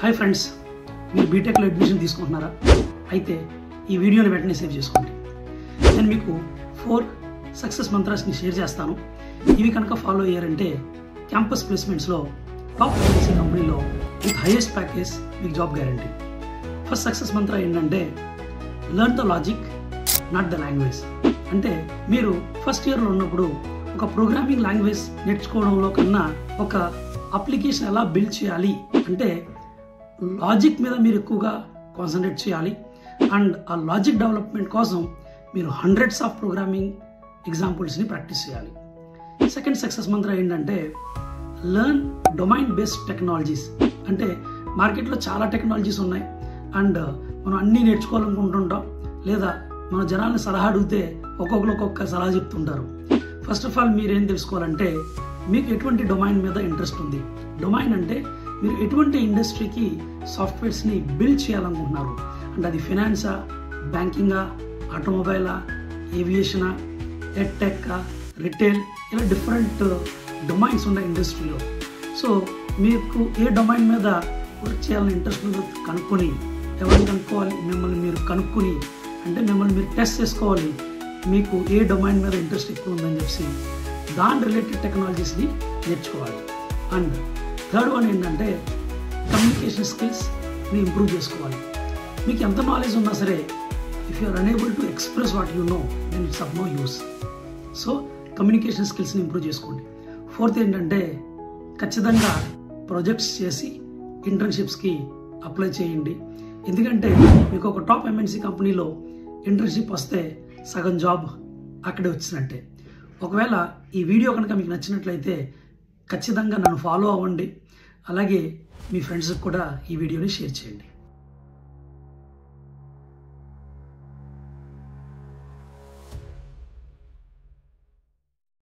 Hi friends, మీరు బీటెక్లో admission తీసుకుంటున్నారా? అయితే ఈ వీడియోని వెంటనే సేవ్ చేసుకోండి. నేను మీకు 4 సక్సెస్ మంత్రాస్ని షేర్ చేస్తాను. ఇవి కనుక ఫాలో అయ్యారంటే క్యాంపస్ ప్లేస్మెంట్స్లో టాప్ ఎంఎన్సీ కంపెనీలో విత్ హైయెస్ట్ ప్యాకేజ్ మీకు జాబ్ గ్యారంటీ. ఫస్ట్ సక్సెస్ మంత్ర ఏంటంటే learn the logic, not the language. అంటే మీరు ఫస్ట్ ఇయర్లో ఉన్నప్పుడు ఒక ప్రోగ్రామింగ్ లాంగ్వేజ్ నేర్చుకోవడంలో కన్నా ఒక అప్లికేషన్ ఎలా బిల్డ్ చేయాలి అంటే లాజిక్ మీద మీరు ఎక్కువగా కాన్సన్ట్రేట్ చేయాలి. అండ్ ఆ లాజిక్ డెవలప్మెంట్ కోసం మీరు హండ్రెడ్స్ ఆఫ్ ప్రోగ్రామింగ్ ఎగ్జాంపుల్స్ని ప్రాక్టీస్ చేయాలి. సెకండ్ సక్సెస్ మంత్ర ఏంటంటే లెర్న్ డొమైన్ బేస్డ్ టెక్నాలజీస్. అంటే మార్కెట్లో చాలా టెక్నాలజీస్ ఉన్నాయి అండ్ మనం అన్నీ నేర్చుకోవాలనుకుంటుంటాం, లేదా మన జనాల్ని సలహా అడిగితే ఒక్కొక్కరు ఒక్కొక్క సలహా చెప్తుంటారు. ఫస్ట్ ఆఫ్ ఆల్ మీరేం తెలుసుకోవాలంటే మీకు ఎటువంటి డొమైన్ మీద ఇంట్రెస్ట్ ఉంది. డొమైన్ అంటే మీరు ఎటువంటి ఇండస్ట్రీకి సాఫ్ట్వేర్స్ని బిల్డ్ చేయాలనుకుంటున్నారు. అంటే అది ఫినాన్సా, బ్యాంకింగా, ఆటోమొబైలా, ఏవియేషనా, ఎడ్టెక్కా, రిటైల్, ఇలా డిఫరెంట్ డొమైన్స్ ఉన్నాయి ఇండస్ట్రీలో. సో మీకు ఏ డొమైన్ మీద వర్క్ చేయాలని ఇంట్రెస్ట్ ఉందో కనుక్కొని, ఎవరిని కనుక్కోవాలి, మిమ్మల్ని మీరు కనుక్కొని, అంటే మిమ్మల్ని మీరు టెస్ట్ చేసుకోవాలి మీకు ఏ డొమైన్ మీద ఇంట్రెస్ట్ ఎక్కువ ఉందని చెప్పి దాని రిలేటెడ్ టెక్నాలజీస్ని నేర్చుకోవాలి. అండ్ థర్డ్ వన్ ఏంటంటే కమ్యూనికేషన్ స్కిల్స్ని ఇంప్రూవ్ చేసుకోవాలి. మీకు ఎంత నాలెడ్జ్ ఉన్నా సరే if you are unable to express what you know then it's of no use. So communication స్కిల్స్ని ఇంప్రూవ్ చేసుకోండి. ఫోర్త్ ఏంటంటే ఖచ్చితంగా ప్రాజెక్ట్స్ చేసి ఇంటర్న్షిప్స్కి అప్లై చేయండి. ఎందుకంటే మీకు ఒక టాప్ ఎంఎన్సీ కంపెనీలో ఇంటర్న్షిప్ వస్తే సగం జాబ్ అక్కడే వచ్చినట్టే. ఒకవేళ ఈ వీడియో కనుక మీకు నచ్చినట్లయితే ఖచ్చితంగా నన్ను ఫాలో అవ్వండి. అలాగే మీ ఫ్రెండ్స్కి కూడా ఈ వీడియోని షేర్ చేయండి.